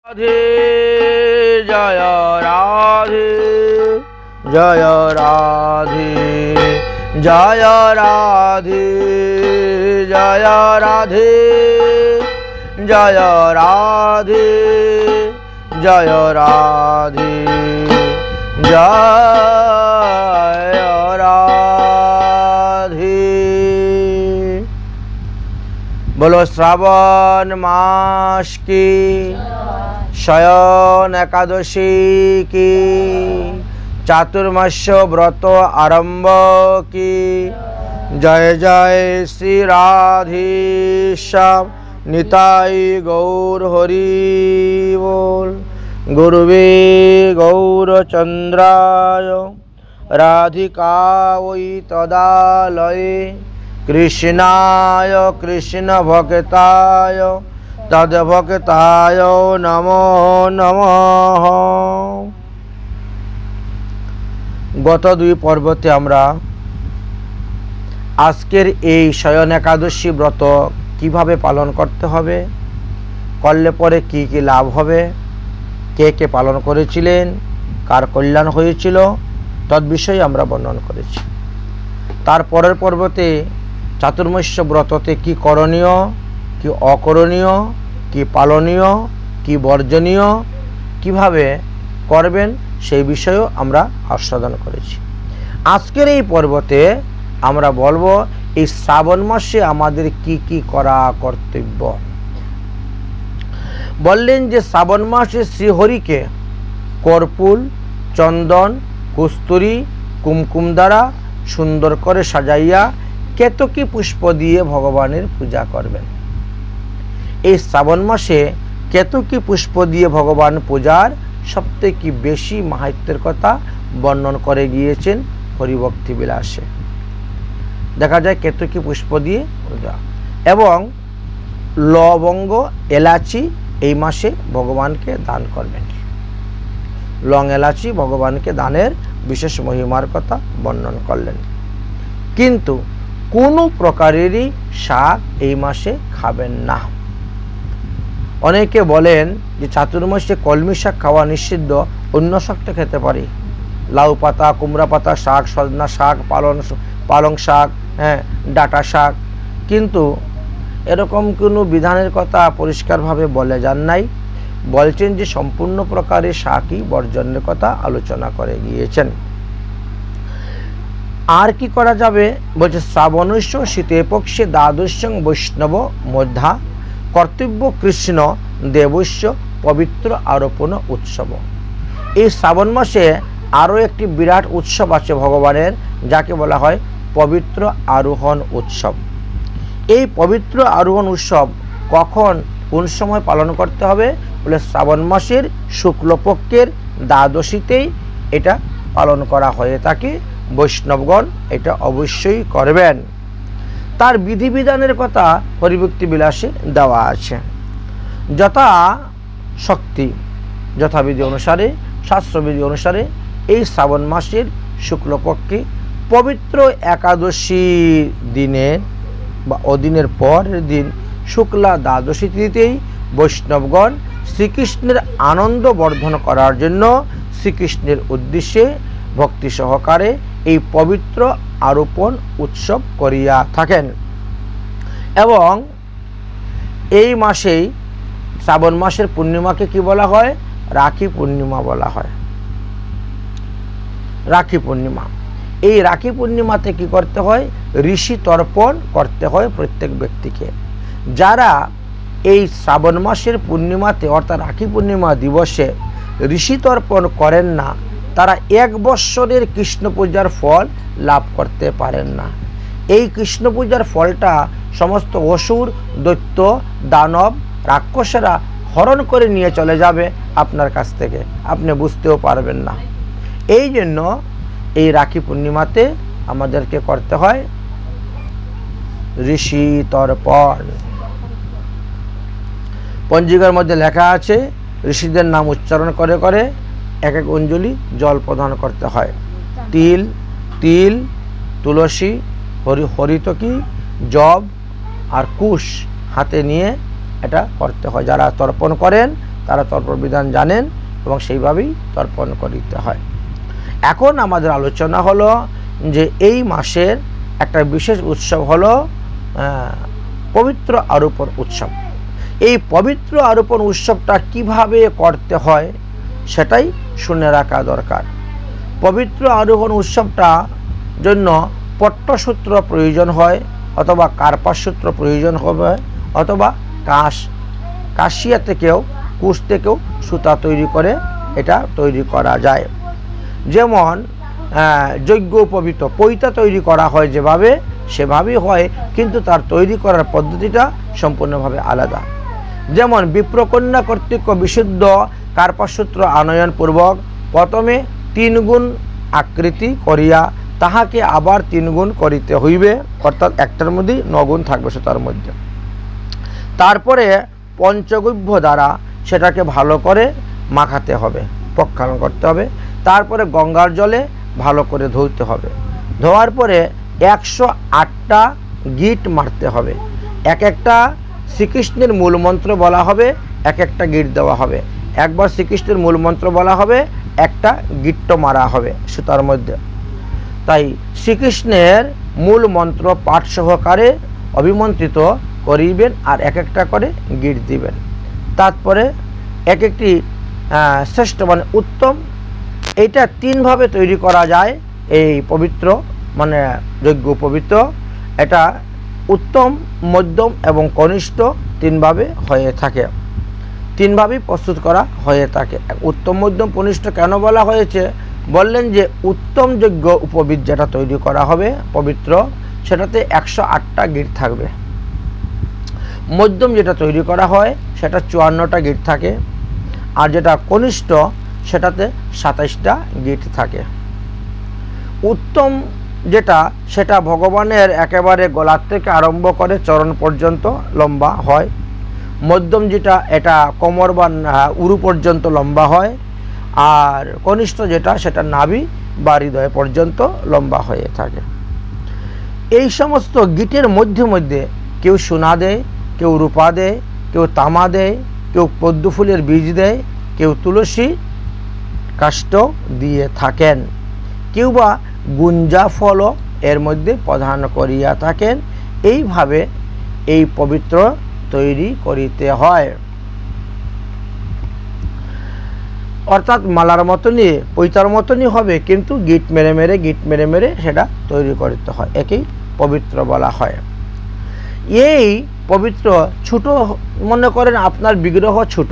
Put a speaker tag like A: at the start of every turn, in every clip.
A: রাধে জয় রাধে জয় রাধে জয় রাধে জয় রাধে জয় রাধে জয় রাধে জয় রাধে। बोलो श्रावण मास की शयन एकादशी की चातुर्मास्य व्रत आरंभ की जय जय श्री राधेश्याम निताई गौर हरि बोल। गुरुवे गौरचंद्राय राधिकायै तदालये कृष्णाय कृष्ण भक्ताय तद्भक्ताय नमो नमः। गत दुई पर्वते आमरा आजकेर এই শয়ন একাদশী ব্রত কিভাবে পালন করতে হবে, করলে পরে কি কি লাভ হবে, কে কে পালন করেছিলেন, কার কল্যাণ হয়েছিল তদ্বিষয়ে আমরা বর্ণনা করেছি। তার পরের পর্বতে চাতুর্মাস্য ব্রততে কি করণীয়, কি অকরণীয়, কি পালনীয়, কি বর্জনীয়, কিভাবে করবেন সেই বিষয়েও আমরা আস্বাদন করেছি। আজকের এই পর্বতে আমরা বলবো এই শ্রাবণ মাসে আমাদের কি কি করা কর্তব্য। বললেন যে শ্রাবণ মাসে শ্রীহরিকে কর্পূর, চন্দন, কস্তুরী, কুমকুম দ্বারা সুন্দর করে সাজাইয়া কেতকী পুষ্প দিয়ে ভগবানের পূজা করবেন। এই শ্রাবণ মাসে কেতকী পুষ্প দিয়ে ভগবান পূজার সবথেকে বেশি মাহাত্ম্যের কথা বর্ণন করে গিয়েছেন হরিভক্তি বিলাসে। দেখা যায় কেতকী পুষ্প দিয়ে পূজা এবং লবঙ্গ, এলাচি এই মাসে ভগবানকে দান করবেন। লং এলাচি ভগবানকে দানের বিশেষ মহিমার কথা বর্ণন করলেন। কিন্তু কোনো প্রকারেরই শাক এই মাসে খাবেন না। অনেকে বলেন যে চাতুর্মাসে কলমি শাক খাওয়া নিষিদ্ধ, অন্য শাকটা খেতে পারি, লাউ পাতা, কুমড়া পাতা শাক, সজনা শাক, পালং শাক, ডাঁটা শাক, কিন্তু এরকম কোনো বিধানের কথা পরিষ্কারভাবে বলে যান নাই। বলছেন যে সম্পূর্ণ প্রকারের শাকই বর্জনের কথা আলোচনা করে গিয়েছেন। আর কি করা যাবে বলছে, শ্রাবণস্য শীতে পক্ষে দ্বাদশ্যং বৈষ্ণব মধ্যা কর্তব্য কৃষ্ণ দেবস্য পবিত্র আরোপণ উৎসব। এই শ্রাবণ মাসে আরও একটি বিরাট উৎসব আছে ভগবানের, যাকে বলা হয় পবিত্র আরোহণ উৎসব। এই পবিত্র আরোহণ উৎসব কখন, কোন সময় পালন করতে হবে বলে, শ্রাবণ মাসের শুক্লপক্ষের দ্বাদশীতেই এটা পালন করা হয়ে থাকে। বৈষ্ণবগণ এটা অবশ্যই করবেন। তার বিধিবিধানের কথা হরিভক্তি বিলাসে দেওয়া আছে। যথা শক্তি, যথাবিধি অনুসারে, শাস্ত্রবিধি অনুসারে এই শ্রাবণ মাসের শুক্লপক্ষে পবিত্র একাদশী দিনে বা অদিনের পরের দিন শুক্লা দ্বাদশী তিথিতেই বৈষ্ণবগণ শ্রীকৃষ্ণের আনন্দ বর্ধন করার জন্য শ্রীকৃষ্ণের উদ্দেশ্যে ভক্তি সহকারে এই পবিত্র আরোপণ উৎসব করিয়া থাকেন। এবং এই মাসেই শ্রাবণ মাসের পূর্ণিমাকে কি বলা হয়, রাখি পূর্ণিমা বলা হয়। রাখি পূর্ণিমা, এই রাখি পূর্ণিমাতে কি করতে হয়, ঋষি তর্পণ করতে হয় প্রত্যেক ব্যক্তিকে। যারা এই শ্রাবণ মাসের পূর্ণিমাতে অর্থাৎ রাখি পূর্ণিমা দিবসে ঋষি তর্পণ করেন না, তারা এক বৎসরের কৃষ্ণ পূজার ফল লাভ করতে পারেন না। এই কৃষ্ণ পূজার ফলটা সমস্ত অসুর, দৈত্য, দানব, রাক্ষসেরা হরণ করে নিয়ে চলে যাবে আপনার কাছ থেকে, আপনি বুঝতেও পারবেন না। এই জন্য এই রাখি পূর্ণিমাতে আমাদেরকে করতে হয় ঋষি তর্পণ। পঞ্জিকার মধ্যে লেখা আছে ঋষিদের নাম উচ্চারণ করে করে এক এক অঞ্জলি জল প্রদান করতে হয়। তিল, তুলসী, হরিতকি, জব আর কুশ হাতে নিয়ে এটা করতে হয়। যারা তর্পণ করেন তারা তর্পণ বিধান জানেন এবং সেইভাবেই তর্পণ করিতে হয়। এখন আমাদের আলোচনা হলো যে এই মাসের একটা বিশেষ উৎসব হলো পবিত্র আরোপণ উৎসব। এই পবিত্র আরোপণ উৎসবটা কিভাবে করতে হয় সেটাই শুনে রাখা দরকার। পবিত্র আরোহণ উৎসবটা জন্য পট্টসূত্র প্রয়োজন হয়, অথবা কার্পাস সূত্র প্রয়োজন হবে, অথবা কাশিয়া থেকেও কুশ থেকেও সুতা তৈরি করে এটা তৈরি করা যায়। যেমন যজ্ঞ উপবিত পৈতা তৈরি করা হয় যেভাবে, সেভাবেই হয়, কিন্তু তার তৈরি করার পদ্ধতিটা সম্পূর্ণভাবে আলাদা। যেমন বিপ্রকন্যা কর্তৃক বিশুদ্ধ কার্পাসূত্র আনয়নপূর্বক প্রথমে 3 গুণ আকৃতি করিয়া তাহাকে আবার 3 গুণ করিতে হইবে, অর্থাৎ একটার মধ্যেই 9 গুণ থাকবে সুতার মধ্যে। তারপরে পঞ্চগব্য দ্বারা সেটাকে ভালো করে মাখাতে হবে, প্রক্ষালন করতে হবে। তারপরে গঙ্গার জলে ভালো করে ধুইতে হবে। ধোয়ার পরে 108টা গিট মারতে হবে। এক একটা শ্রীকৃষ্ণের মূল মন্ত্র বলা হবে, এক একটা গিট দেওয়া হবে। একবার শ্রীকৃষ্ণের মূল মন্ত্র বলা হবে, একটা গিট্ট মারা হবে সুতার মধ্যে। তাই শ্রীকৃষ্ণের মূল মন্ত্র পাঠ সহকারে অভিমন্ত্রিত করিবেন, আর এক একটা করে গিট দিবেন। তারপরে এক একটি শ্রেষ্ঠ মানে উত্তম, এইটা 3 ভাবে তৈরি করা যায়। এই পবিত্র মানে যজ্ঞ পবিত্র, এটা উত্তম, মধ্যম এবং কনিষ্ঠ 3 ভাবে হয়ে থাকে। 3 ভাবেই প্রস্তুত করা হয়ে থাকে। উত্তম, মধ্যম, কনিষ্ঠ কেন বলা হয়েছে? বললেন যে উত্তম যজ্ঞ উপবিদ যেটা তৈরি করা হবে পবিত্র, সেটাতে 108টা গিট থাকবে। মধ্যম যেটা তৈরি করা হয় সেটা 54টা গিট থাকে, আর যেটা কনিষ্ঠ সেটাতে 27টা গিট থাকে। উত্তম যেটা সেটা ভগবানের একেবারে গলার থেকে আরম্ভ করে চরণ পর্যন্ত লম্বা হয়। মধ্যম যেটা এটা কোমর বা উরু পর্যন্ত লম্বা হয়, আর কনিষ্ঠ যেটা সেটা নাভি বা হৃদয় পর্যন্ত লম্বা হয়ে থাকে। এই সমস্ত গিটের মধ্যে মধ্যে কেউ সোনা দেয়, কেউ রূপা দেয়, কেউ তামা দেয়, কেউ পদ্ম ফুলের বীজ দেয়, কেউ তুলসী কাষ্ঠ দিয়ে থাকেন, কেউ বা গুঞ্জা ফলও এর মধ্যে প্রদান করিয়া থাকেন। এইভাবে এই পবিত্র তৈরি করিতে হয়। অর্থাৎ মালার মতনই, পৈতার মতনই হবে, কিন্তু গিট মেরে মেরে সেটা তৈরি করতে হয়। একেই পবিত্র বলা হয়। এই পবিত্র ছোট, মনে করেন আপনার বিগ্রহ ছোট,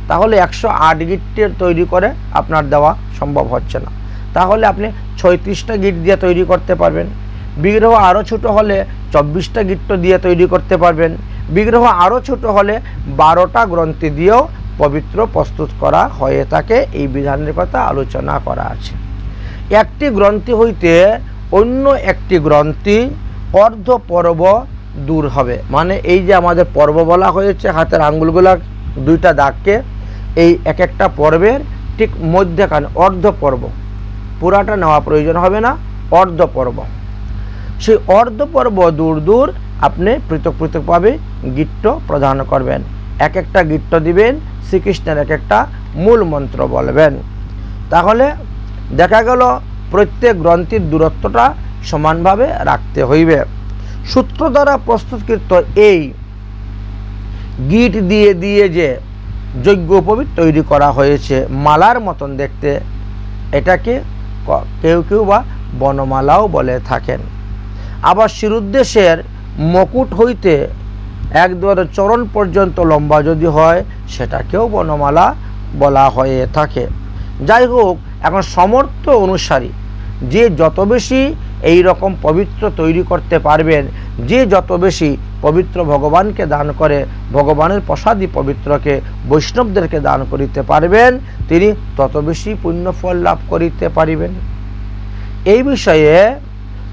A: তাহলে 108 গিটের তৈরি করে আপনার দেওয়া সম্ভব হচ্ছে না, তাহলে আপনি 36টা গিট দিয়ে তৈরি করতে পারবেন। বিগ্রহ আরও ছোট হলে 24টা গিট দিয়ে তৈরি করতে পারবেন। বিগ্রহ আরও ছোট হলে 12টা গ্রন্থি দিয়েও পবিত্র প্রস্তুত করা হয়ে থাকে। এই বিধানের কথা আলোচনা করা আছে। একটি গ্রন্থি হইতে অন্য একটি গ্রন্থি অর্ধ পর্ব দূর হবে। মানে এই যে আমাদের পর্ব বলা হয়েছে, হাতের আঙ্গুলগুলা 2টা দাগকে, এই এক একটা পর্বের ঠিক মধ্যখানে অর্ধ পর্ব, পুরাটা নেওয়া প্রয়োজন হবে না, অর্ধ পর্ব। সেই অর্ধ পর্ব দূর দূর আপনি পৃথক পৃথকভাবে গিট্ট প্রদান করবেন। এক একটা গিট্ট দিবেন, শ্রীকৃষ্ণের এক একটা মূল মন্ত্র বলবেন। তাহলে দেখা গেল প্রত্যেক গ্রন্থির দূরত্বটা সমানভাবে রাখতে হইবে। সূত্র দ্বারা প্রস্তুতকৃত এই গিট দিয়ে দিয়ে যে যজ্ঞ উপবিদ তৈরি করা হয়েছে মালার মতন দেখতে, এটাকে কেউ কেউ বা বনমালাও বলে থাকেন। আবার শিরুদ্দেশের মুকুট হইতে একবারে চরণ পর্যন্ত লম্বা যদি হয় সেটাকেও বনমালা বলা হয়ে থাকে। যাই হোক, এখন সমর্থ অনুসারী যে যত বেশি এই রকম পবিত্র তৈরি করতে পারবেন, যে যত বেশি পবিত্র ভগবানকে দান করে, ভগবানের প্রসাদী পবিত্রকে বৈষ্ণবদেরকে দান করিতে পারবেন, তিনি তত বেশি পুণ্যফল লাভ করিতে পারিবেন। এই বিষয়ে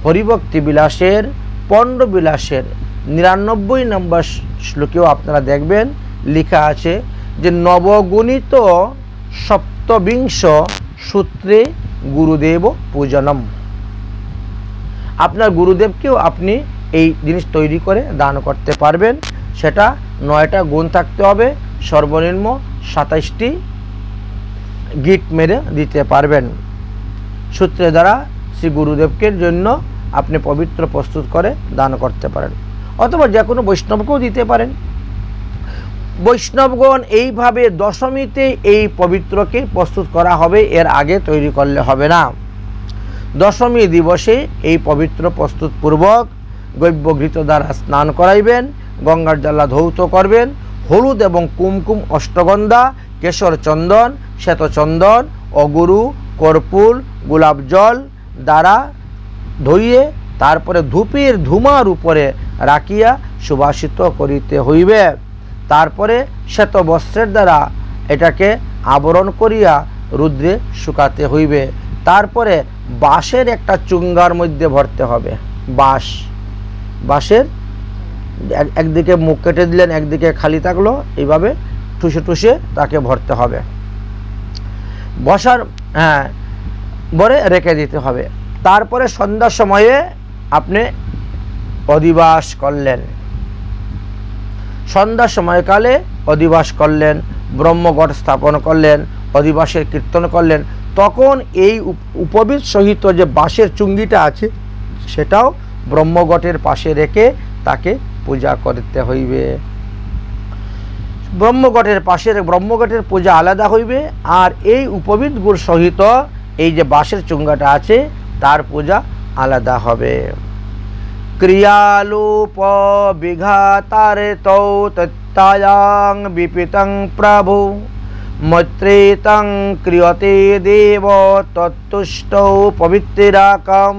A: হরিভক্তি বিলাসের 15 বিলাসের 99 নম্বর শ্লোকেও আপনারা দেখবেন লেখা আছে যে নবগুণিত সপ্তবিংশ সূত্রে গুরুদেব পূজনম। আপনার গুরুদেবকেও আপনি এই জিনিস তৈরি করে দান করতে পারবেন। সেটা 9টা গুণ থাকতে হবে, সর্বনিম্ন 27টি গিট মেরে দিতে পারবেন। সূত্রের দ্বারা শ্রী গুরুদেবকে জন্য আপনি পবিত্র প্রস্তুত করে দান করতে পারেন, অথবা যে কোনো বৈষ্ণবকেও দিতে পারেন। বৈষ্ণবগণ এইভাবে দশমীতে এই পবিত্রকে প্রস্তুত করা হবে, এর আগে তৈরি করলে হবে না। দশমী দিবসে এই পবিত্র প্রস্তুতপূর্বক গব্যঘৃত দ্বারা স্নান করাইবেন, গঙ্গার জল ধৌত করবেন, হলুদ এবং কুমকুম, অষ্টগন্ধা, কেশর চন্দন, শ্বেতচন্দন, অগুরু, কর্পূর, গোলাপ জল দ্বারা ধুইয়ে তারপরে ধূপের ধুমার উপরে রাখিয়া সুবাসিত করিতে হইবে। তারপরে শ্বেত বস্ত্রের দ্বারা এটাকে আবরণ করিয়া রুদ্রে শুকাতে হইবে। তারপরে বাঁশের একটা চুঙ্গার মধ্যে ভরতে হবে। বাঁশের একদিকে মুখ কেটে দিলেন, একদিকে খালি থাকলো, এইভাবে ঠুসে ঠুসে তাকে ভরতে হবে। বসার ভরে রেখে দিতে হবে। তারপরে সন্ধ্যার সময়ে আপনি অধিবাস করলেন, সন্ধ্যার সময়কালে অধিবাস করলেন, ব্রহ্মঘট স্থাপন করলেন, অধিবাসের কীর্তন করলেন। তখন এই উপবীত সহিত যে বাঁশের চুঙ্গিটা আছে সেটাও ব্রহ্মঘটের পাশে রেখে তাকে পূজা করতে হইবে। ব্রহ্মঘটের পাশে ব্রহ্মঘটের পূজা আলাদা হইবে, আর এই উপবীত গুড় সহিত এই যে বাঁশের চুঙ্গাটা আছে তার পূজা আলাদা হবে। ক্রিয়ালোপ বিঘাতারে তৌ তত্তায়াং বিপিতং প্রভু মৈত্রেতং ক্রিয়তে দেব তত্তুষ্টৌ পবিত্রাকম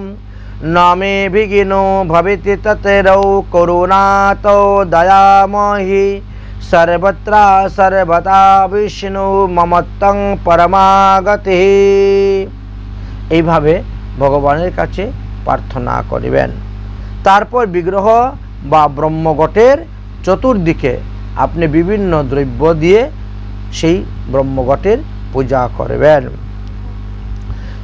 A: নামে বিঘিনো ভবেতি ততেরৌ করুণাতৌ দয়ামহি সর্বত্রা সর্বদা বিষ্ণু মমত্বং পরমাগতি। এইভাবে ভগবানের কাছে প্রার্থনা করিবেন। তারপর বিগ্রহ বা ব্রহ্মঘটের চতুর্দিকে আপনি বিভিন্ন দ্রব্য দিয়ে সেই ব্রহ্মঘটের পূজা করবেন।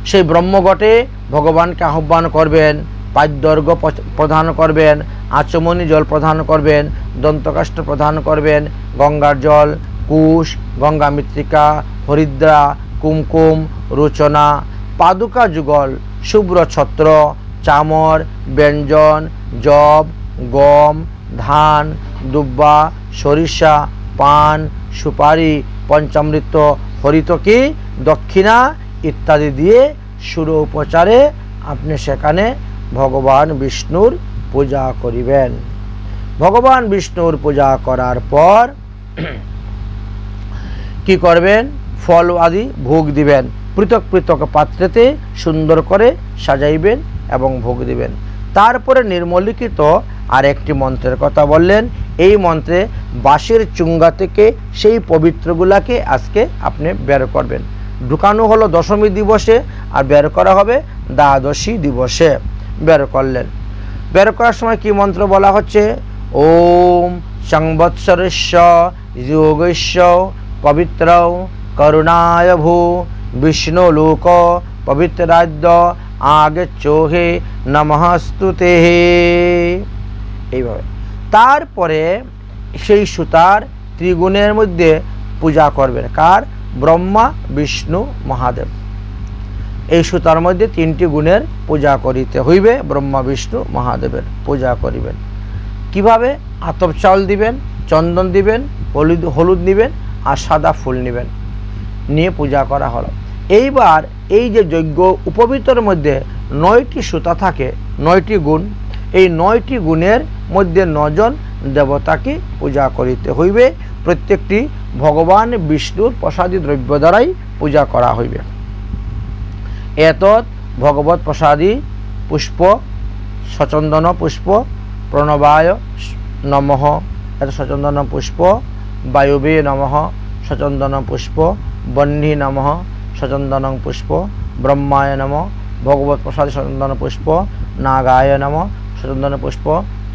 A: সেই ব্রহ্মঘটে ভগবানকে আহ্বান করবেন, পাদ্যর্ঘ্য প্রদান করবেন, আচমনি জল প্রদান করবেন, দন্তকাষ্ঠ প্রদান করবেন, গঙ্গার জল, কুশ, গঙ্গা মৃত্তিকা, হরিদ্রা, কুমকুম, রোচনা, পাদুকা যুগল, শুভ্র ছত্র, চামর, ব্যঞ্জন, জব, গম, ধান, দুব্বা, সরিষা, পান, সুপারি, পঞ্চামৃত, হরিতকি, দক্ষিণা ইত্যাদি দিয়ে সুর উপচারে আপনি সেখানে ভগবান বিষ্ণুর পূজা করিবেন। ভগবান বিষ্ণুর পূজা করার পর কি করবেন? ফল আদি ভোগ দিবেন। পৃথক পৃথক পাত্রেতে সুন্দর করে সাজাইবেন এবং ভোগ দিবেন। তারপরে নির্মলিখিত আর একটি মন্ত্রের কথা বললেন। এই মন্ত্রে বাঁশের চুঙ্গা থেকে সেই পবিত্রগুলাকে আজকে আপনি বের করবেন। ঢুকানো হলো দশমী দিবসে, আর বের করা হবে দ্বাদশী দিবসে। বের করলেন। বের করার সময় কি মন্ত্র বলা হচ্ছে? ওম সংবৎসরস্য যোগস্য পবিত্র করুণায় ভূ বিষ্ণু লোক পবিত্রাদ্য আগচ্ছোহে নমস্তুতে। এইভাবে তারপরে সেই সুতার ত্রিগুণের মধ্যে পূজা করবেন। কার? ব্রহ্মা, বিষ্ণু, মহাদেব। এই সুতার মধ্যে তিনটি গুণের পূজা করিতে হইবে। ব্রহ্মা, বিষ্ণু, মহাদেবের পূজা করিবেন। কিভাবে? আতপ চাউল দিবেন, চন্দন দিবেন, হলুদ নিবেন আর সাদা ফুল নেবেন, নিয়ে পূজা করা হলো। এইবার এই যে যজ্ঞ উপবীতের মধ্যে 9টি সুতা থাকে, 9টি গুণ, এই 9টি গুণের মধ্যে 9 জন দেবতাকে পূজা করিতে হইবে। প্রত্যেকটি ভগবান বিষ্ণুর প্রসাদী দ্রব্য দ্বারাই পূজা করা হইবে। এতৎ ভগবত প্রসাদী পুষ্প, সচন্দন পুষ্প, প্রণবায় নমঃ, এত সচন্দন পুষ্প, বায়ুবে নমঃ, সচন্দন পুষ্প, বহ্নি নমঃ, সচন্দন পুষ্প, ব্রহ্মায় নমঃ, ভগবত প্রসাদী সচন্দন পুষ্প, নাগায় নমঃ, সচন্দন পুষ্প,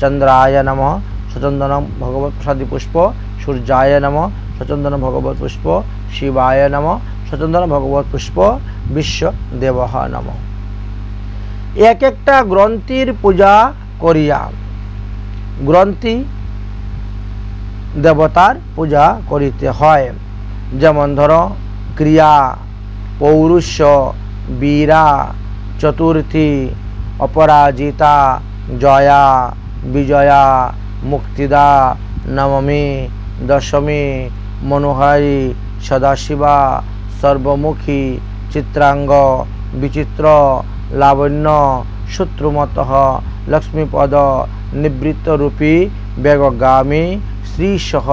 A: চন্দ্রায় নমঃ, সচন্দন ভগবত প্রসাদী পুষ্প, সূর্যায় নমঃ, সচন্দন ভগবত পুষ্প, শিবায় নমঃ, সচন্দন ভগবত পুষ্প, বিশ্বদেবঃ নমঃ। এক একটা গ্রন্থির পূজা করিয়া গ্রন্থি দেবতার পূজা করিতে হয়। যেমন ধরো ক্রিয়া, পৌরুষ, বীরা, চতুর্থী, অপরাজিতা, জয়া, বিজয়া, মুক্তিদা, নবমী, দশমী, মনোহারী, সদাশিবা, সর্বমুখী, চিত্রাঙ্গ, বিচিত্র, লাবণ্য, শত্রুমতঃ, লক্ষ্মীপদ, নিবৃত্তরূপী, বেগগামী, শ্রীসহ,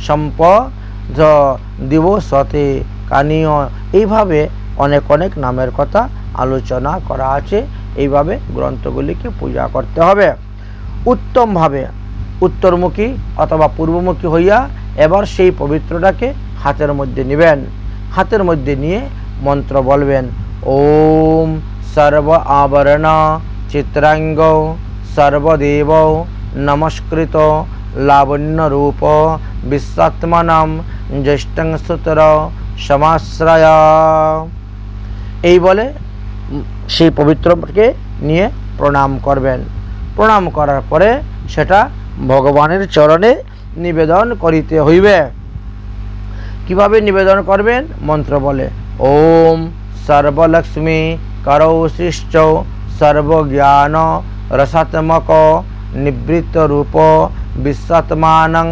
A: সম্পদ দিবসতে, কানীয়, এইভাবে অনেক অনেক নামের কথা আলোচনা করা আছে। এইভাবে গ্রন্থগুলিকে পূজা করতে হবে। উত্তমভাবে উত্তরমুখী অথবা পূর্বমুখী হইয়া এবার সেই পবিত্রটাকে হাতের মধ্যে নেবেন। হাতের মধ্যে নিয়ে মন্ত্র বলবেন, ওম সর্ব আবরণ চিত্রাঙ্গ সর্বদেব নমস্কৃত লাবণ্য রূপ বিশ্বাত্মানাম জ্যেষ্ঠং সুতর সমাশ্রয়। এই বলে সেই পবিত্রকে নিয়ে প্রণাম করবেন। প্রণাম করার পরে সেটা ভগবানের চরণে নিবেদন করিতে হইবে। কিভাবে নিবেদন করবেন? মন্ত্র বলে, ওম সর্বলক্ষ্মী করৌ সৃষ্ট সর্বজ্ঞান রসাত্মক নিবৃত্ত রূপ বিশ্বাত্মানং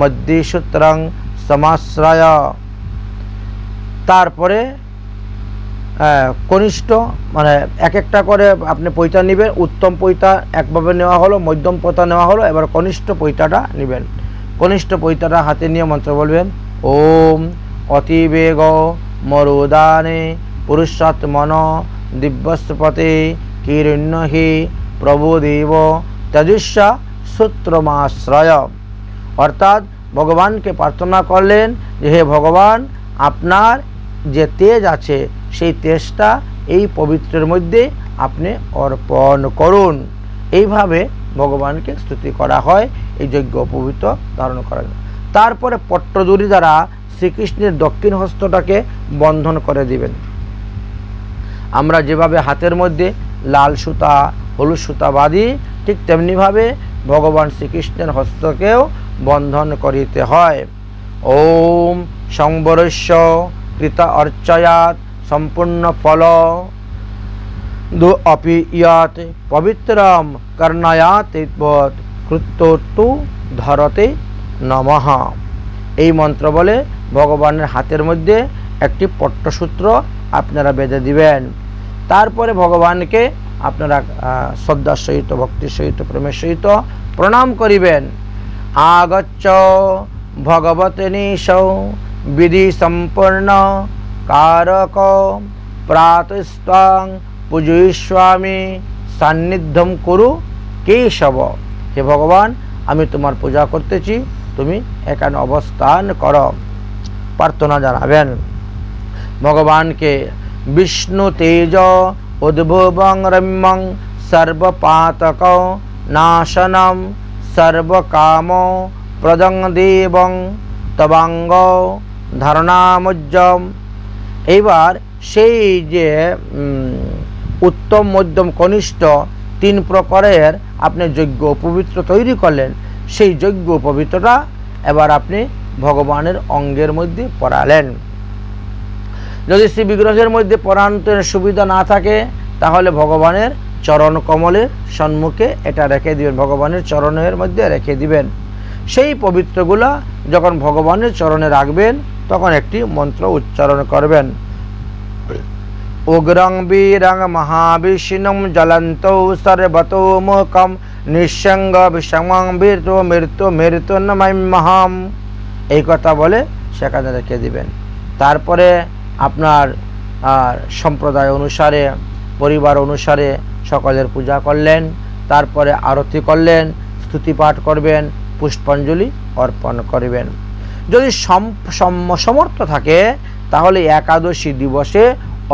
A: মধ্যসূত্রং সমাশ্রয়। তারপরে কনিষ্ঠ, মানে এক একটা করে আপনি পৈতা নেবেন। উত্তম পৈতা একভাবে নেওয়া হলো, মধ্যম পৈতা নেওয়া হলো, এবার কনিষ্ঠ পৈতাটা নেবেন। কনিষ্ঠ পৈতাটা হাতে নিয়ে মন্ত্র বলবেন, ওম অতিবেগ মরুদানে পুরুষাত্মন দিব্যস্পতে কিরণ্যহি প্রভুদেব তেজস্বা সূত্রমাশ্রয়। অর্থাৎ ভগবানকে প্রার্থনা করলেন যে হে ভগবান, আপনার যে তেজ আছে সেই তেজটা এই পবিত্রের মধ্যে আপনি অর্পণ করুন। এইভাবে ভগবানকে স্তুতি করা হয় এই যজ্ঞ পবিত্র ধারণ করেন। তারপরে পট্টদড়ি দ্বারা শ্রীকৃষ্ণের দক্ষিণ হস্তটাকে বন্ধন করে দিবেন। আমরা যেভাবে হাতের মধ্যে লাল সুতা, হলুদ সুতা বাঁধি, ঠিক তেমনিভাবে ভগবান শ্রীকৃষ্ণের হস্তকেও বন্ধন করিতে হয়। ওম সংবরস্য কৃত অর্চয়াত সম্পূর্ণ ফল দু অপি ইয়াত পবিত্রম কর্ণয়াত কৃতোত্তু ধরতে নমঃ। এই মন্ত্র বলে ভগবানের হাতের মধ্যে একটি পট্টসূত্র আপনারা বেঁধে দিবেন। তারপরে ভগবানকে আপনারা শ্রদ্ধার সহিত, ভক্তির সহিত, প্রেমের সহিত প্রণাম করিবেন। আগচ্ছ ভগবতে নিশৌ বিধি সম্পূর্ণ কারক প্রাতস্ত্বং পূজয়িষ্যামি সান্নিধ্যম কুরু কেশব। হে ভগবান, আমি তোমার পূজা করতেছি, তুমি এখানে অবস্থান করো। প্রার্থনা জানাবেন ভগবানকে। বিষ্ণু তেজ উদ্ভবং রম্যং সর্বপাতক নাশনম সর্বকাম প্রদং দেবং তবাঙ্গ ধারণামুজ্জম। এইবার সেই যে উত্তম, মধ্যম, কনিষ্ঠ তিন প্রকারের আপনি যজ্ঞ পবিত্র তৈরি করলেন, সেই যজ্ঞ পবিত্রটা এবার আপনি ভগবানের অঙ্গের মধ্যে পরালেন। যদি শ্রী বিগ্রহের মধ্যে পরানোর সুবিধা না থাকে তাহলে ভগবানের চরণ কমলের সম্মুখে এটা রেখে দিবেন, ভগবানের চরণের মধ্যে রেখে দিবেন। সেই পবিত্রগুলা যখন ভগবানের চরণে রাখবেন তখন একটি মন্ত্র উচ্চারণ করবেন। উগ্রং বীরং মহাবিষ্ণুম জ্বলন্তৌ সর্বতোমুখম নিঃসঙ্গ বিষমং বীরতো মৃত্যু মৃত্যু নমঃ। এই কথা বলে সেখানে রেখে দিবেন। তারপরে আপনার সম্প্রদায় অনুসারে, পরিবার অনুসারে সকলের পূজা করলেন, তারপরে আরতি করলেন, স্তুতি পাঠ করবেন, পুষ্পাঞ্জলি অর্পণ করবেন। যদি সমর্থ থাকে তাহলে একাদশী দিবসে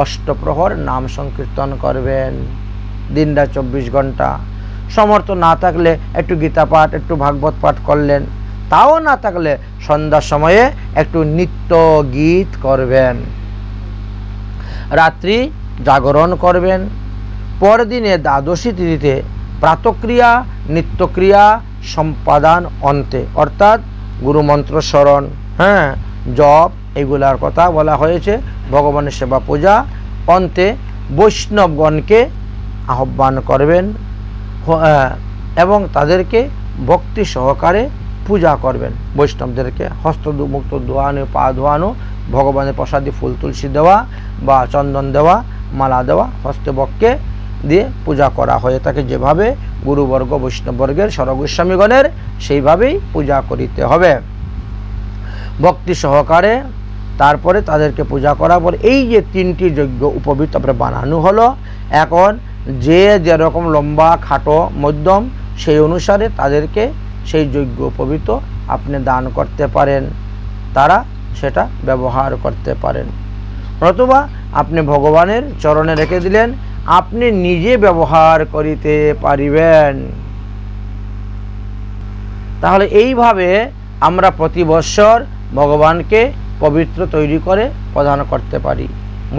A: অষ্টপ্রহর নাম সংকীর্তন করবেন, দিনটা 24 ঘন্টা। সমর্থ না থাকলে একটু গীতা পাঠ, একটু ভাগবত পাঠ করলেন। তাও না থাকলে সন্ধ্যার সময়ে একটু নিত্য গীত করবেন, রাত্রি জাগরণ করবেন। পরদিনে দ্বাদশী তিথিতে প্রাতক্রিয়া, নিত্যক্রিয়া সম্পাদন অন্তে, অর্থাৎ গুরুমন্ত্র স্মরণ, জপ, এইগুলার কথা বলা হয়েছে। ভগবানের সেবা পূজা অন্তে বৈষ্ণবগণকে আহ্বান করবেন এবং তাদেরকে ভক্তি সহকারে পূজা করবেন। বৈষ্ণবদেরকে হস্ত মুক্ত ধোয়ানো, পা ধোয়ানো, ভগবানের প্রসাদী ফুল তুলসী দেওয়া বা চন্দন দেওয়া, মালা দেওয়া, হস্তে বক্ষে দিয়ে পূজা করা হয়ে থাকে। যেভাবে গুরুবর্গ বৈষ্ণববর্গের সরগোস্বামীগণের সেইভাবেই পূজা করিতে হবে ভক্তি সহকারে। তারপরে তাদেরকে পূজা করার পর এই যে 3টি যজ্ঞ উপবৃত্ত বানানো হলো, এখন যে যেরকম লম্বা, খাটো, মধ্যম সেই অনুসারে তাদেরকে সেই যজ্ঞ উপবৃত্ত আপনি দান করতে পারেন, তারা সেটা ব্যবহার করতে পারেন, অথবা আপনি ভগবানের চরণে রেখে দিলেন, আপনি নিজে ব্যবহার করিতে পারিবেন। তাহলে এইভাবে আমরা প্রতি বৎসর ভগবানকে পবিত্র তৈরি করে প্রদান করতে পারি।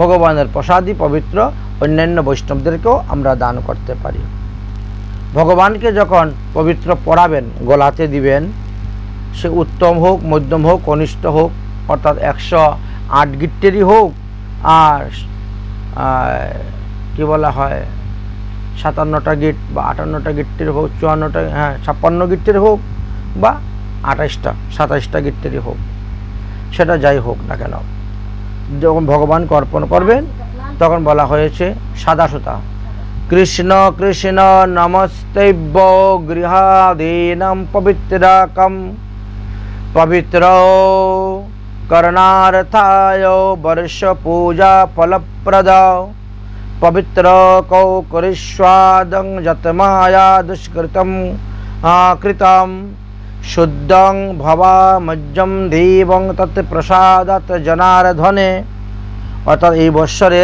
A: ভগবানের প্রসাদী পবিত্র অন্যান্য বৈষ্ণবদেরকেও আমরা দান করতে পারি। ভগবানকে যখন পবিত্র পড়াবেন, গলাতে দিবেন, সে উত্তম হোক, মধ্যম হোক, কনিষ্ঠ হোক, অর্থাৎ 108 গিট্টেরই হোক, আর কি বলা হয় 57টা গিট বা 58টা গিট্টের হোক, 54টা 56 গিট্টের হোক বা 28টা 27টা গিট্টেরই হোক, সেটা যাই হোক না কেন, যখন ভগবানকে অর্পণ করবেন তখন বলা হয়েছে সাদা সুতা, কৃষ্ণ কৃষ্ণ নমস্তেভ্য গৃহাদীনাম পবিত্রাকম পবিত্র করণার্থায় বর্ষ পূজা ফলপ্রদ পবিত্র কৌ করিষ্বাদং যতমায়া দুষ্কৃতম কৃতম শুদ্ধং ভবামজ্জম দেবং তৎ প্রসাদাত জনার্দনে। অর্থাৎ এই বৎসরে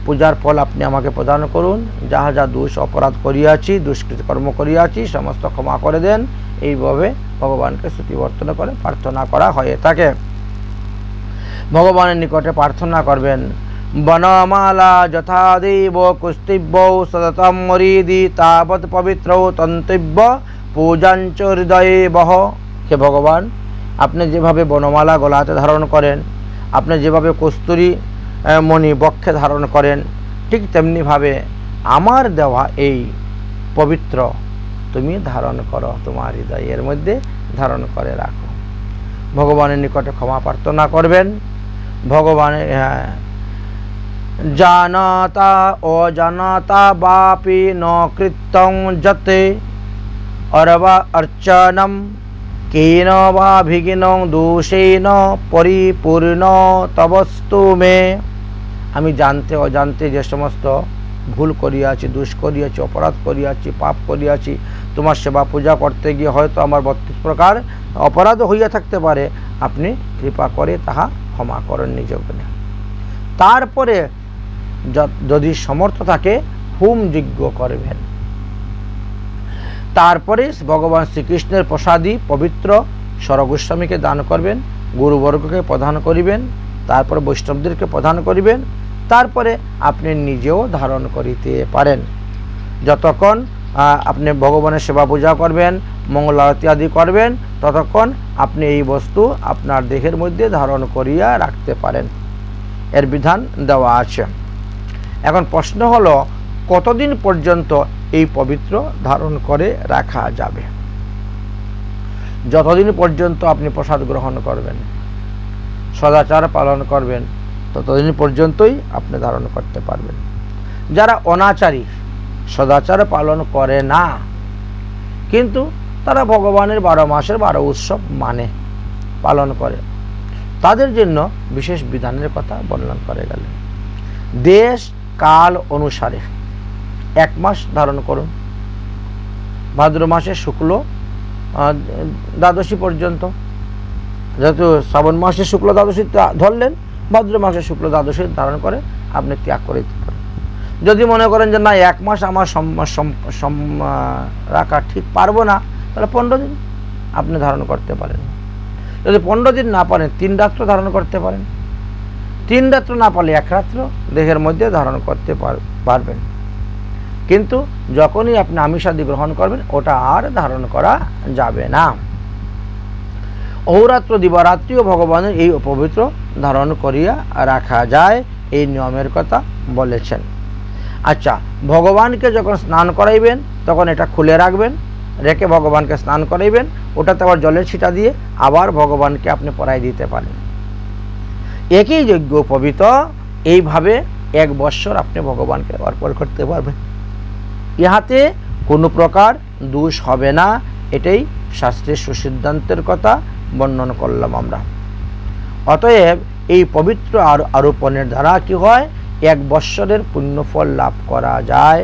A: পূজার ফল আপনি আমাকে প্রদান করুন, যাহা যা দোষ অপরাধ করিয়াছি, দুষ্কৃত কর্ম করিয়াছি, সমস্ত ক্ষমা করে দেন। এইভাবে ভগবানকে স্তুতি বর্তনা করে প্রার্থনা করা হয়ে থাকে। ভগবানের নিকটে প্রার্থনা করবেন, বনমালা যথাদেব কুস্তিব্য সততম মরিদি তাবৎ পবিত্র তন্তিব্য পূজাঞ্চ হৃদয়ে বহ। হে ভগবান, আপনি যেভাবে বনমালা গলাতে ধারণ করেন, আপনি যেভাবে কস্তুরী মণি বক্ষে ধারণ করেন, ঠিক তেমনিভাবে আমার দেওয়া এই পবিত্র তুমি ধারণ করো, তোমার হৃদয়ের মধ্যে ধারণ করে রাখো। ভগবানের নিকটে ক্ষমা প্রার্থনা করবেন। ভগবানের জানাতা অজানাতা বাপি ন কৃত্যং যতে অরবা অর্চনম কেন বা ভিঘ্নং দোষেন পরিপূর্ণ তবস্তু মে। আমি জানতে অজান্তে যে সমস্ত ভুল করিয়াছি, দোষ করিয়াছি, অপরাধ করিয়াছি, পাপ করিয়াছি, তোমার সেবা পূজা করতে গিয়ে হয়তো আমার 32 প্রকার অপরাধ হইয়া থাকতে পারে, আপনি কৃপা করে তাহা ক্ষমা করেন নিজ গুণে। তারপরে যদি সমর্থ থাকে হোম যজ্ঞ করবেন। তারপরে ভগবান শ্রীকৃষ্ণের প্রসাদী পবিত্র সরগোস্বামীকে দান করবেন, গুরুবর্গকে প্রদান করিবেন, তারপর বৈষ্ণবদেরকে প্রদান করিবেন, তারপরে আপনি নিজেও ধারণ করিতে পারেন। যতক্ষণ আপনি ভগবানের সেবা পূজা করবেন, মঙ্গল আরতি আদি করবেন, ততক্ষণ আপনি এই বস্তু আপনার দেহের মধ্যে ধারণ করিয়া রাখতে পারেন। এর বিধান দেওয়া আছে। এখন প্রশ্ন হলো, কতদিন পর্যন্ত এই পবিত্র ধারণ করে রাখা যাবে? যতদিন পর্যন্ত আপনি প্রসাদ গ্রহণ করবেন, সদাচার পালন করবেন, ততদিন পর্যন্তই আপনি ধারণ করতে পারবেন। যারা অনাচারী, সদাচার পালন করে না, কিন্তু তারা ভগবানের 12 মাসের 12 উৎসব মানে পালন করে, তাদের জন্য বিশেষ বিধানের কথা বর্ণনা করে গেলেন। দেশ কাল অনুসারে 1 মাস ধারণ করুন, ভাদ্র মাসের শুক্ল দ্বাদশী পর্যন্ত। যেহেতু শ্রাবণ মাসের শুক্ল দ্বাদশী ধরলেন, ভাদ্র মাসের শুক্ল দ্বাদশী ধারণ করে আপনি ত্যাগ করে দিতে পারেন। যদি মনে করেন যে না 1 মাস আমার রাখা ঠিক পারবো না, তাহলে 15 দিন আপনি ধারণ করতে পারেন। যদি 15 দিন না পারেন 3 রাত্র ধারণ করতে পারেন। 3 রাত্র না পারলে 1 রাত্র দেহের মধ্যে ধারণ করতে পারবেন। কিন্তু যখনই আপনি আমিষাদি গ্রহণ করবেন, ওটা আর ধারণ করা যাবে না। অহোরাত্র দিবারাত্রিও ভগবানের এই পবিত্র ধারণ করিয়া রাখা যায়, এই নিয়মের কথা বলেছেন। আচ্ছা, ভগবানকে যখন স্নান করাইবেন তখন এটা খুলে রাখবেন, রেখে ভগবানকে স্নান করাইবেন, ওটাতে আবার জলের ছিটা দিয়ে আবার ভগবানকে আপনি পরাই দিতে পারেন। একই যজ্ঞ পবিত্র এইভাবে 1 বৎসর আপনি ভগবানকে অর্পণ করতে পারবেন, ইহাতে কোনো প্রকার দোষ হবে না। এটাই শাস্ত্রের সুসিদ্ধান্তের কথা বর্ণন করলাম আমরা। অতএব এই পবিত্র আরোপণের দ্বারা কি হয়, 1 বৎসরের পুণ্যফল লাভ করা যায়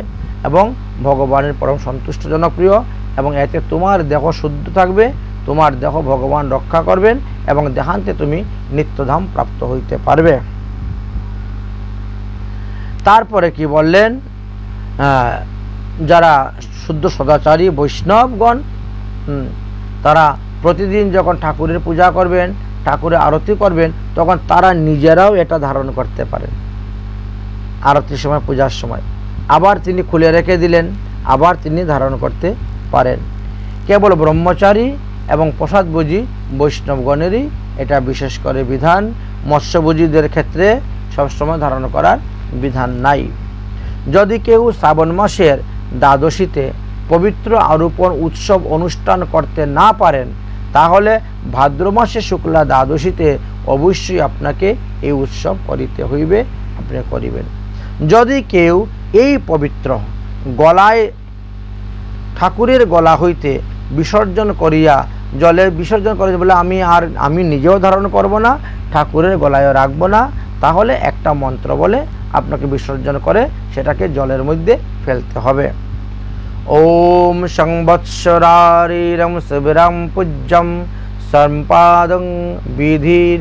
A: এবং ভগবানের পরম সন্তুষ্টজনক প্রিয়, এবং এতে তোমার দেহ শুদ্ধ থাকবে, তোমার দেহ ভগবান রক্ষা করবেন এবং দেহান্তে তুমি নিত্যধাম প্রাপ্ত হইতে পারবে। তারপরে কি বললেন, যারা শুদ্ধ সদাচারী বৈষ্ণবগণ তারা প্রতিদিন যখন ঠাকুরের পূজা করবেন, ঠাকুরের আরতি করবেন, তখন তারা নিজেরাও এটা ধারণ করতে পারেন। আরতির সময়, পূজার সময় আবার তিনি খুলে রেখে দিলেন, আবার তিনি ধারণ করতে পারেন। কেবল ব্রহ্মচারী এবং প্রসাদভোজী বৈষ্ণবগণেরই এটা বিশেষ করে বিধান, মৎস্যভোজীদের ক্ষেত্রে সবসময় ধারণ করার বিধান নাই। যদি কেউ শ্রাবণ মাসের দ্বাদশীতে পবিত্র আরোপণ উৎসব অনুষ্ঠান করতে না পারেন, তাহলে ভাদ্র মাসে শুক্লা দ্বাদশীতে অবশ্যই আপনাকে এই উৎসব করিতে হইবে, আপনি করিবেন। যদি কেউ এই পবিত্র গলায় ঠাকুরের গলা হইতে বিসর্জন করিয়া জলে বিসর্জন করে বলে আমি নিজেও ধারণ করব না, ঠাকুরের গলায়ও রাখব না, তাহলে একটা মন্ত্র বলে আপনাকে বিসর্জন করে সেটাকে জলের মধ্যে ফেলতে হবে। ওম সংবৎসরারিরং শিবিরং পূজ্যম সম্পাদং বিধির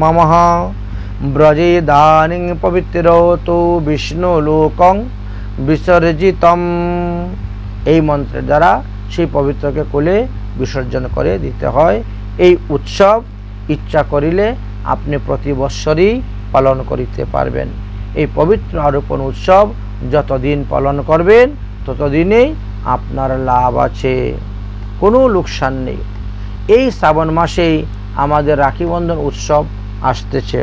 A: মমঃ ব্রজেদানিং পবিত্রতো বিষ্ণু লোকং বিসর্জিতম। এই মন্ত্রের দ্বারা সেই পবিত্রকে কোলে বিসর্জন করে দিতে হয়। এই উৎসব ইচ্ছা করিলে আপনি প্রতি বৎসরই পালন করিতে পারবেন। এই পবিত্র আরোপণ উৎসব যতদিন পালন করবেন ততদিনেই আপনার লাভ আছে, কোনো লোকসান নেই। এই শ্রাবণ মাসেই আমাদের রাখি বন্ধন উৎসব আসতেছে।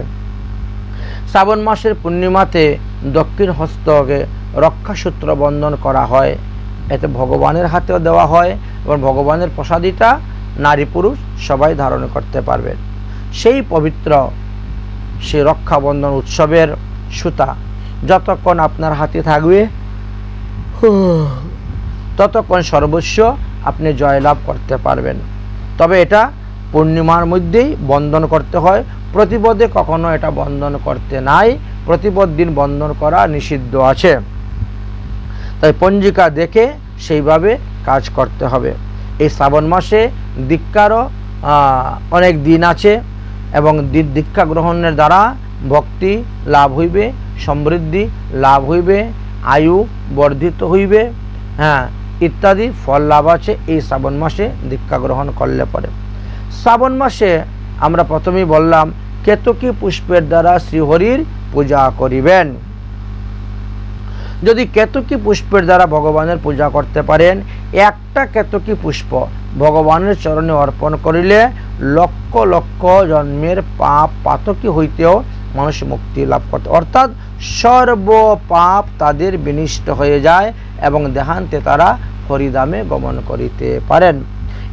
A: শ্রাবণ মাসের পূর্ণিমাতে দক্ষিণ হস্তকে রক্ষাসূত্র বন্ধন করা হয়, এতে ভগবানের হাতেও দেওয়া হয় এবং ভগবানের প্রসাদিটা নারী পুরুষ সবাই ধারণ করতে পারবেন। সেই পবিত্র সেই রক্ষাবন্ধন উৎসবের সুতা যতক্ষণ আপনার হাতে থাকবে ততক্ষণ সর্বস্ব আপনি জয়লাভ করতে পারবেন। তবে এটা পূর্ণিমার মধ্যেই বন্ধন করতে হয়, প্রতিপদে কখনো এটা বন্ধন করতে নাই, প্রতিপদ দিন বন্ধন করা নিষিদ্ধ আছে। তাই পঞ্জিকা দেখে সেইভাবে কাজ করতে হবে। এই শ্রাবণ মাসে দীক্ষারও অনেক দিন আছে এবং দীক্ষা গ্রহণের দ্বারা ভক্তি লাভ হইবে, সমৃদ্ধি লাভ হইবে, আয়ু বর্ধিত হইবে, ইত্যাদি ফল লাভ আছে এই শ্রাবণ মাসে দীক্ষা গ্রহণ করলে পরে। শ্রাবণ মাসে আমরা প্রথমেই বললাম কেতকী পুষ্পের দ্বারা শ্রীহরির পূজা করিবেন। যদি কেতকী পুষ্পের দ্বারা ভগবানের পূজা করতে পারেন, একটা কেতকী পুষ্প ভগবানের চরণে অর্পণ করিলে লক্ষ লক্ষ জন্মের পাপ পাতকী হইতেও মানুষ মুক্তি লাভ করতে, অর্থাৎ সর্ব পাপ তাদের বিনষ্ট হয়ে যায় এবং দেহান্তে তারা হরিধামে গমন করিতে পারেন।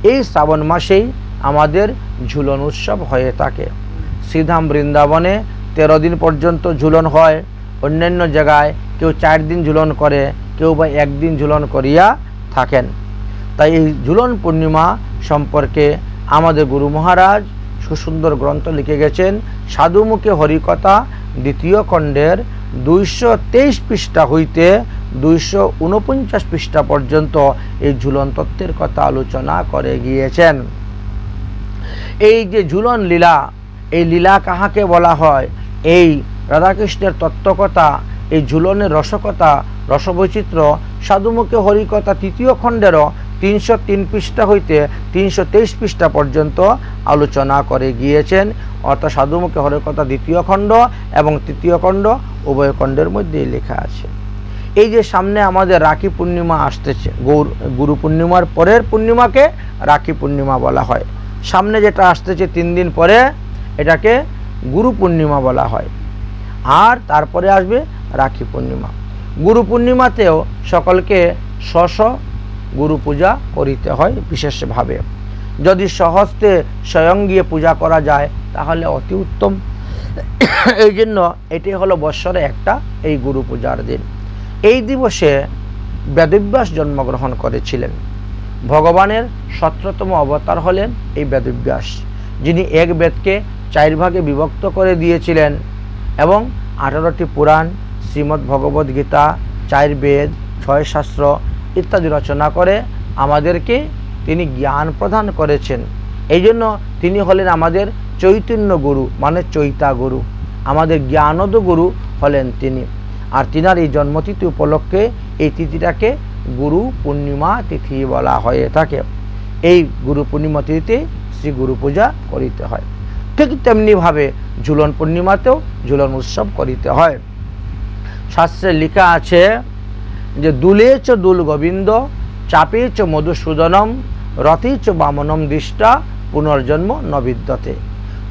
A: এই শ্রাবণ মাসেই আমাদের ঝুলন উৎসব হয়ে থাকে। শ্রীধাম বৃন্দাবনে 13 দিন পর্যন্ত ঝুলন হয়, অন্যান্য জায়গায় কেউ 4 দিন ঝুলন করে, কেউ বা 1 দিন ঝুলন করিয়া থাকেন। তাই এই ঝুলন পূর্ণিমা সম্পর্কে আমাদের গুরু মহারাজ সুসুন্দর গ্রন্থ লিখে গেছেন। সাধুমুখে হরিকথা 2য় খণ্ডের 223 পৃষ্ঠা হইতে 249 পৃষ্ঠা পর্যন্ত এই ঝুলন তত্ত্বের কথা আলোচনা করে গিয়েছেন। এই যে ঝুলন লীলা, এই লীলা কাহাকে বলা হয়? এই রাধাকৃষ্ণের তত্ত্বকথা, এই ঝুলনের রসকথা, রসবৈচিত্র্য সাধুমুখে হরিকথা 3য় খণ্ডেরও 303 পৃষ্ঠা হইতে 323 পৃষ্ঠা পর্যন্ত আলোচনা করে গিয়েছেন। অর্থাৎ সাধুমুখে হরিকথা 2য় খণ্ড এবং 3য় খণ্ড উভয় খণ্ডের মধ্যেই লেখা আছে। এই যে সামনে আমাদের রাখি পূর্ণিমা আসতেছে, গুরু পূর্ণিমার পরের পূর্ণিমাকে রাখি পূর্ণিমা বলা হয়। সামনে যেটা আসতেছে 3 দিন পরে এটাকে গুরু পূর্ণিমা বলা হয়। আর তারপরে আসবে রাখি পূর্ণিমা। গুরু পূর্ণিমাতেও সকলকে স্ব গুরু পূজা করিতে হয় বিশেষভাবে। যদি স্বহস্তে স্বয়ং গিয়ে পূজা করা যায় তাহলে অতি উত্তম। এই জন্য এটি হলো বৎসরে একটা এই গুরু পূজার দিন। এই দিবসে বেদব্যাস জন্মগ্রহণ করেছিলেন। ভগবানের 17তম অবতার হলেন এই বেদব্যাস, যিনি এক বেদকে 4 ভাগে বিভক্ত করে দিয়েছিলেন এবং 18টি পুরাণ, শ্রীমদ্ ভগবদ গীতা, 4 বেদ, 6 শাস্ত্র ইত্যাদি রচনা করে আমাদেরকে তিনি জ্ঞান প্রদান করেছেন। এই জন্য তিনি হলেন আমাদের চৈতন্য গুরু, মানে চৈতা গুরু, আমাদের জ্ঞানদ গুরু হলেন তিনি। আর তিনার এই জন্মতিথি উপলক্ষে এই তিথিটাকে গুরু পূর্ণিমা তিথি বলা হয়ে থাকে। এই গুরু পূর্ণিমা তিথিতে শ্রী গুরু পূজা করিতে হয়। ঠিক তেমনিভাবে ঝুলন পূর্ণিমাতেও ঝুলন উৎসব করিতে হয়। শাস্ত্রে লেখা আছে যে দুলে চ দুল গোবিন্দ, চাপে চ মধুসূদনম, রথে চ বামনম দৃষ্টা, পুনর্জন্ম ন বিদ্যতে।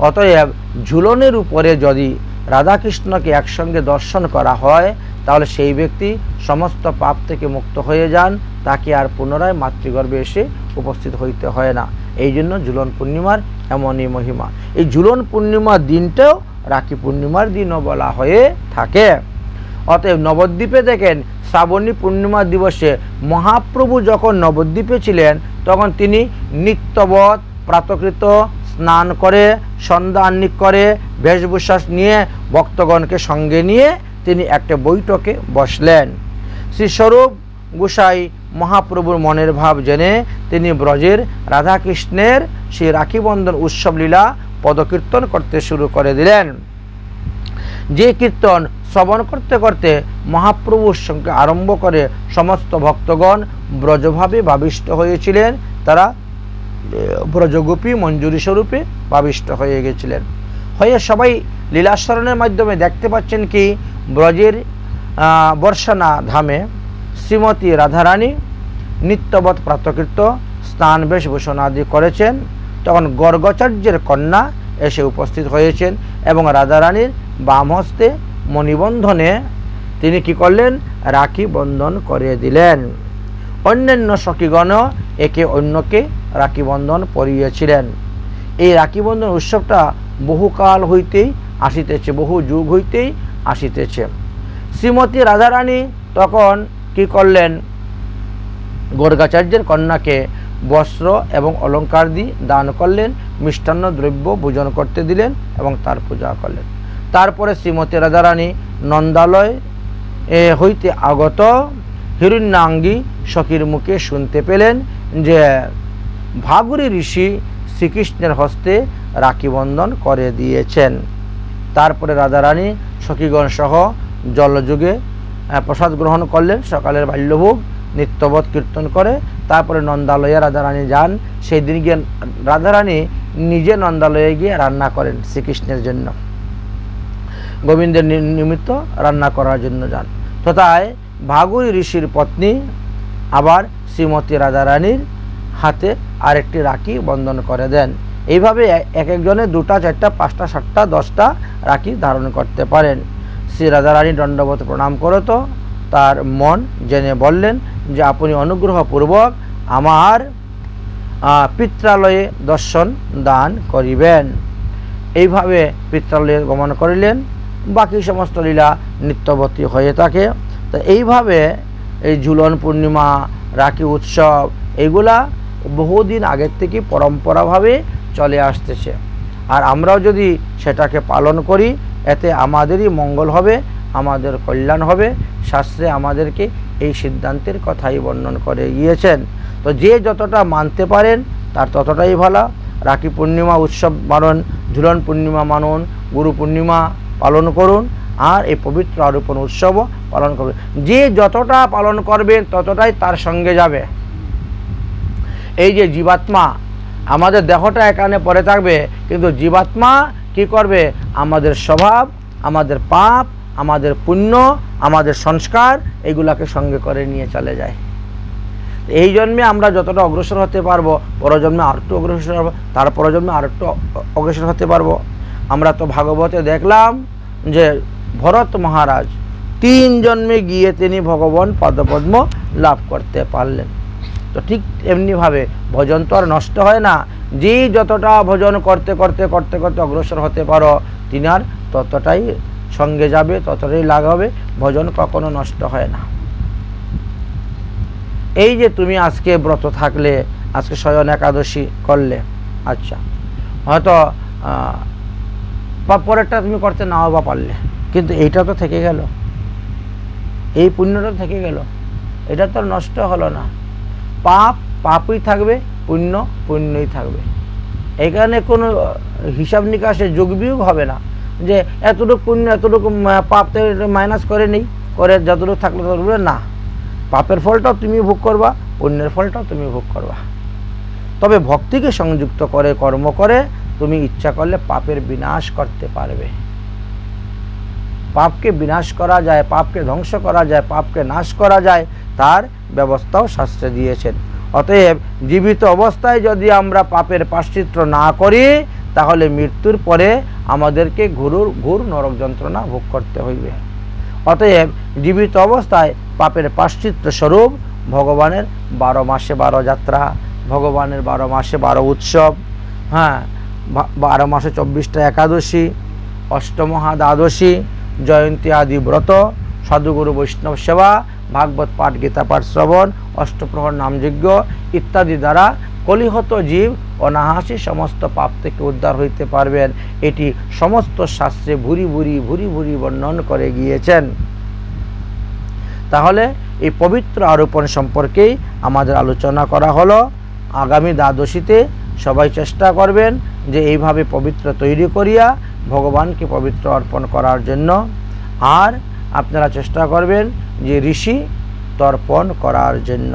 A: অতএব ঝুলনের উপরে যদি রাধাকৃষ্ণকে একসঙ্গে দর্শন করা হয় তাহলে সেই ব্যক্তি সমস্ত পাপ থেকে মুক্ত হয়ে যান, তাকে আর পুনরায় মাতৃগর্ভে এসে উপস্থিত হইতে হয় না। এই জন্য ঝুলন পূর্ণিমার এমনই মহিমা। এই ঝুলন পূর্ণিমার দিনটাও রাখি পূর্ণিমার দিনও বলা হয়ে থাকে। অতএব নবদ্বীপে দেখেন শ্রাবণী পূর্ণিমা দিবসে মহাপ্রভু যখন নবদ্বীপে ছিলেন তখন তিনি নিত্যবৎ প্রাতকৃত স্নান করে সন্ধ্যা আহ্নিক করে বেশভূষা নিয়ে ভক্তগণকে সঙ্গে নিয়ে তিনি একটা বৈঠকে বসলেন। শ্রী স্বরূপ গোসাই মহাপ্রভুর মনের ভাব জেনে তিনি ব্রজের রাধাকৃষ্ণের সেই রাখি বন্ধন উৎসব লীলা পদকীর্তন করতে শুরু করে দিলেন। যে কীর্তন শ্রবণ করতে করতে মহাপ্রভুর সঙ্গে আরম্ভ করে সমস্ত ভক্তগণ ব্রজভাবে ভাবিষ্ট হয়েছিলেন। তারা ব্রজগোপী মঞ্জুরি স্বরূপে ভাবিষ্ট হয়ে গেছিলেন। হয়ে সবাই লীলাস্মরণের মাধ্যমে দেখতে পাচ্ছেন কি ব্রজের বর্ষানা ধামে শ্রীমতী রাধারানী নিত্যবৎ প্রাতকৃত স্নান বেশভূষণ আদি করেছেন। তখন গর্গাচার্যের কন্যা এসে উপস্থিত হয়েছেন এবং রাধারানীর বাম হস্তে মণিবন্ধনে তিনি কি করলেন, রাখি বন্ধন করে দিলেন। অন্যান্য সখীগণ একে অন্যকে রাখি বন্ধন পরিয়েছিলেন। এই রাখি বন্ধন উৎসবটা বহুকাল হইতেই আসিতেছে, বহু যুগ হইতেই আসিতেছে। শ্রীমতী রাধারানী তখন কি করলেন, গর্গাচার্যের কন্যাকে বস্ত্র এবং অলঙ্কার দিয়ে দান করলেন, মিষ্টান্ন দ্রব্য ভোজন করতে দিলেন এবং তার পূজা করলেন। তারপরে শ্রীমতী রাধারানী নন্দালয় হইতে আগত হিরণ্যাঙ্গী সখীর মুখে শুনতে পেলেন যে ভাগুরী ঋষি শ্রীকৃষ্ণের হস্তে রাখি বন্ধন করে দিয়েছেন। তারপরে রাধারানী সখীগণ সহ জলযুগে প্রসাদ গ্রহণ করলেন, সকালের বাল্যভোগ নিত্যবৎ কীর্তন করে। তারপরে নন্দালয়ে রাধারানী যান। সেই দিন গিয়ে রাধারানী নিজে নন্দালয়ে গিয়ে রান্না করেন শ্রীকৃষ্ণের জন্য, গোবিন্দের নিমিত্ত রান্না করার জন্য যান। তো তাই ভাগুরী ঋষির পত্নী আবার শ্রীমতী রাধারানীর হাতে আরেকটি রাখি বন্ধন করে দেন। এইভাবে এক একজনে 2টা 4টা 5টা 7টা 10টা রাখি ধারণ করতে পারেন। শ্রী রাধারানী দণ্ডবত প্রণাম করত। তার মন জেনে বললেন যে আপনি অনুগ্রহপূর্বক আমার পিত্রালয়ে দর্শন দান করিবেন। এইভাবে পিত্রালয়ে গমন করিলেন। বাকি সমস্ত লীলা নিত্যবতী হয়ে থাকে। তো এইভাবে এই ঝুলন পূর্ণিমা, রাখি উৎসব এগুলা বহুদিন আগের থেকে পরম্পরাভাবে চলে আসতেছে। আর আমরাও যদি সেটাকে পালন করি এতে আমাদেরই মঙ্গল হবে, আমাদের কল্যাণ হবে। শাস্ত্রে আমাদেরকে এই সিদ্ধান্তের কথাই বর্ণন করে গিয়েছেন। তো যে যতটা মানতে পারেন তার ততটাই ভালো। রাখি পূর্ণিমা উৎসব মানুন, ঝুলন পূর্ণিমা মানুন, গুরু পূর্ণিমা পালন করুন আর এই পবিত্র আরোপণ উৎসবও পালন করবেন। যে যতটা পালন করবেন ততটাই তার সঙ্গে যাবে। এই যে জীবাত্মা, আমাদের দেহটা এখানে পড়ে থাকবে, কিন্তু জীবাত্মা কি করবে, আমাদের স্বভাব, আমাদের পাপ, আমাদের পুণ্য, আমাদের সংস্কার এগুলাকে সঙ্গে করে নিয়ে চলে যায়। এই জন্মে আমরা যতটা অগ্রসর হতে পারবো, পরজন্মে আরেকটু অগ্রসর হবো, তার পরজন্মে আরেকটু অগ্রসর হতে পারবো। আমরা তো ভাগবতে দেখলাম যে ভরত মহারাজ 3 জন্মে গিয়ে তিনি ভগবান পদপদ্ম লাভ করতে পারলেন। তো ঠিক এমনিভাবে ভজন তো আর নষ্ট হয় না। যে যতটা ভজন করতে করতে করতে করতে অগ্রসর হতে পারো, তিনি আর ততটাই সঙ্গে যাবে, ততটাই লাগাবে। ভজন কখনো নষ্ট হয় না। এই যে তুমি আজকে ব্রত থাকলে, আজকে শয়ন একাদশী করলে, আচ্ছা হয়তো বা পরেরটা তুমি করতে নাও বা পারলে, কিন্তু এইটা তো থেকে গেল, এই পুণ্যটা থেকে গেল, এটা তো নষ্ট হলো না। পাপ পাপই থাকবে, পুণ্য পুণ্যই থাকবে। এখানে কোনো হিসাব নিকাশে যোগ বিয়োগ হবে না যে এতটুকু পুণ্য এতটুকু পাপ মাইনাস করে নেই, করে যতটুকু থাকলো ততটুকু না। পাপের ফলটাও তুমি ভোগ করবা, পুণ্যের ফলটাও তুমি ভোগ করবা। তবে ভক্তিকে সংযুক্ত করে কর্ম করে তুমি ইচ্ছা করলে পাপের বিনাশ করতে পারবে। পাপকে বিনাশ করা যায়, পাপকে ধ্বংস করা যায়, পাপকে নাশ করা যায়, তার ব্যবস্থাও শাস্ত্রে দিয়েছেন। অতএব জীবিত অবস্থায় যদি আমরা পাপের প্রায়শ্চিত্ত না করি, তাহলে মৃত্যুর পরে আমাদেরকে ঘোর নরক যন্ত্রণা ভোগ করতে হইবে। অতএব জীবিত অবস্থায় পাপের প্রায়শ্চিত্ত স্বরূপ ভগবানের 12 মাসে 12 যাত্রা, ভগবানের 12 মাসে 12 উৎসব, 12 মাসে 24টা একাদশী, অষ্টমহা দ্বাদশী, জয়ন্তী আদি ব্রত, সাধুগুরু বৈষ্ণব সেবা, ভাগবত পাঠ, গীতা পাঠ শ্রবণ, অষ্টপ্রহর নামযজ্ঞ ইত্যাদি দ্বারা কলিহত জীব অনায়াসে সমস্ত পাপ থেকে উদ্ধার হইতে পারবেন। এটি সমস্ত শাস্ত্রে ভুরি ভুরি বর্ণন করে গিয়েছেন। তাহলে এই পবিত্র আরোপণ সম্পর্কেই আমাদের আলোচনা করা হলো। আগামী দ্বাদশীতে সবাই চেষ্টা করবেন যে এইভাবে পবিত্র তৈরি করিয়া ভগবানকে পবিত্র অর্পণ করার জন্য। আর আপনারা চেষ্টা করবেন যে ঋষি তর্পণ করার জন্য।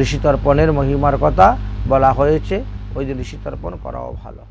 A: ঋষি তর্পণের মহিমার কথা বলা হয়েছে, ওই যে ঋষি তর্পণ করাও ভালো।